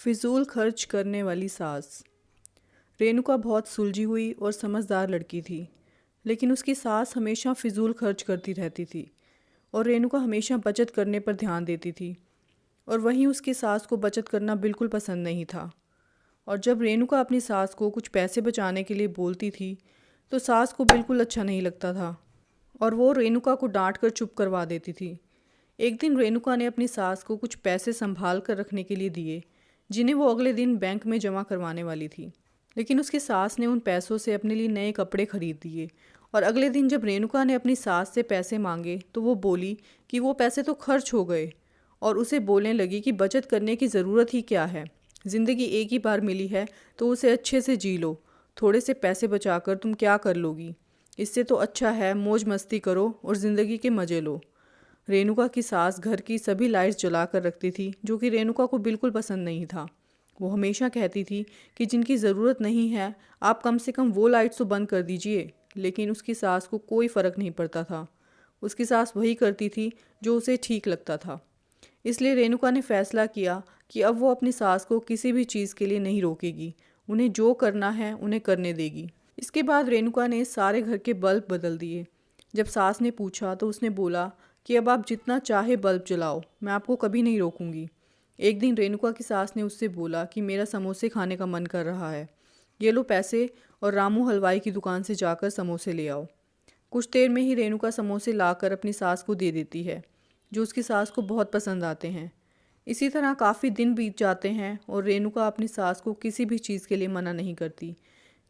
फिजूल खर्च करने वाली सास। रेणुका बहुत सुलझी हुई और समझदार लड़की थी, लेकिन उसकी सास हमेशा फिजूल खर्च करती रहती थी और रेणुका हमेशा बचत करने पर ध्यान देती थी और वहीं उसकी सास को बचत करना बिल्कुल पसंद नहीं था। और जब रेणुका अपनी सास को कुछ पैसे बचाने के लिए बोलती थी तो सास को बिल्कुल अच्छा नहीं लगता था और वो रेणुका को डांट कर चुप करवा देती थी। एक दिन रेणुका ने अपनी सास को कुछ पैसे संभाल कर रखने के लिए दिए, जिन्हें वो अगले दिन बैंक में जमा करवाने वाली थी। लेकिन उसकी सास ने उन पैसों से अपने लिए नए कपड़े खरीद दिए और अगले दिन जब रेणुका ने अपनी सास से पैसे मांगे तो वो बोली कि वो पैसे तो खर्च हो गए और उसे बोलने लगी कि बचत करने की ज़रूरत ही क्या है। ज़िंदगी एक ही बार मिली है तो उसे अच्छे से जी लो। थोड़े से पैसे बचाकर तुम क्या कर लोगी? इससे तो अच्छा है मौज मस्ती करो और ज़िंदगी के मज़े लो। रेणुका की सास घर की सभी लाइट्स जला कर रखती थी, जो कि रेणुका को बिल्कुल पसंद नहीं था। वो हमेशा कहती थी कि जिनकी ज़रूरत नहीं है आप कम से कम वो लाइट्स तो बंद कर दीजिए, लेकिन उसकी सास को कोई फ़र्क नहीं पड़ता था। उसकी सास वही करती थी जो उसे ठीक लगता था। इसलिए रेणुका ने फैसला किया कि अब वो अपनी सास को किसी भी चीज़ के लिए नहीं रोकेगी, उन्हें जो करना है उन्हें करने देगी। इसके बाद रेणुका ने सारे घर के बल्ब बदल दिए। जब सास ने पूछा तो उसने बोला कि अब आप जितना चाहे बल्ब जलाओ, मैं आपको कभी नहीं रोकूंगी। एक दिन रेणुका की सास ने उससे बोला कि मेरा समोसे खाने का मन कर रहा है, ये लो पैसे और रामू हलवाई की दुकान से जाकर समोसे ले आओ। कुछ देर में ही रेणुका समोसे लाकर अपनी सास को दे देती है, जो उसकी सास को बहुत पसंद आते हैं। इसी तरह काफ़ी दिन बीत जाते हैं और रेणुका अपनी सास को किसी भी चीज़ के लिए मना नहीं करती।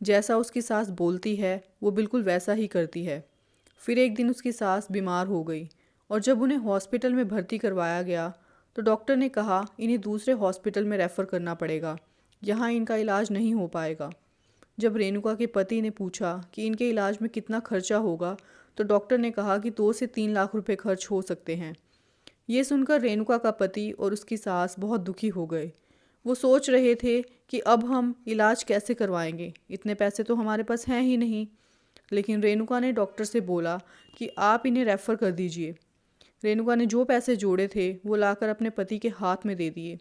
जैसा उसकी सास बोलती है वो बिल्कुल वैसा ही करती है। फिर एक दिन उसकी सास बीमार हो गई और जब उन्हें हॉस्पिटल में भर्ती करवाया गया तो डॉक्टर ने कहा इन्हें दूसरे हॉस्पिटल में रेफ़र करना पड़ेगा, यहाँ इनका इलाज नहीं हो पाएगा। जब रेणुका के पति ने पूछा कि इनके इलाज में कितना खर्चा होगा तो डॉक्टर ने कहा कि 2 से 3 लाख रुपए खर्च हो सकते हैं। ये सुनकर रेणुका का पति और उसकी सास बहुत दुखी हो गए। वो सोच रहे थे कि अब हम इलाज कैसे करवाएंगे, इतने पैसे तो हमारे पास हैं ही नहीं। लेकिन रेणुका ने डॉक्टर से बोला कि आप इन्हें रेफ़र कर दीजिए। रेणुका ने जो पैसे जोड़े थे वो लाकर अपने पति के हाथ में दे दिए।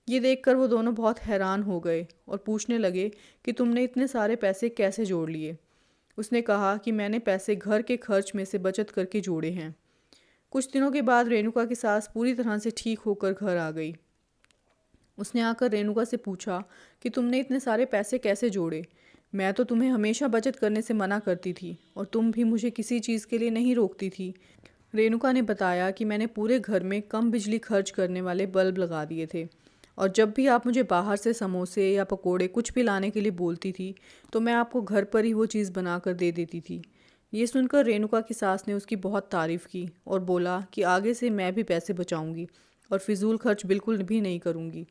ये देखकर वो दोनों बहुत हैरान हो गए और पूछने लगे कि तुमने इतने सारे पैसे कैसे जोड़ लिए। उसने कहा कि मैंने पैसे घर के खर्च में से बचत करके जोड़े हैं। कुछ दिनों के बाद रेणुका की सास पूरी तरह से ठीक होकर घर आ गई। उसने आकर रेणुका से पूछा कि तुमने इतने सारे पैसे कैसे जोड़े? मैं तो तुम्हें हमेशा बचत करने से मना करती थी और तुम भी मुझे किसी चीज़ के लिए नहीं रोकती थी। रेणुका ने बताया कि मैंने पूरे घर में कम बिजली खर्च करने वाले बल्ब लगा दिए थे और जब भी आप मुझे बाहर से समोसे या पकोड़े कुछ भी लाने के लिए बोलती थी तो मैं आपको घर पर ही वो चीज़ बना कर दे देती थी। ये सुनकर रेणुका की सास ने उसकी बहुत तारीफ़ की और बोला कि आगे से मैं भी पैसे बचाऊंगी और फिजूल खर्च बिल्कुल भी नहीं करूंगी।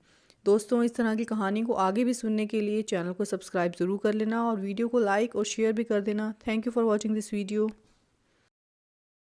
दोस्तों, इस तरह की कहानी को आगे भी सुनने के लिए चैनल को सब्सक्राइब ज़रूर कर लेना और वीडियो को लाइक और शेयर भी कर देना। Thank you for watching this video.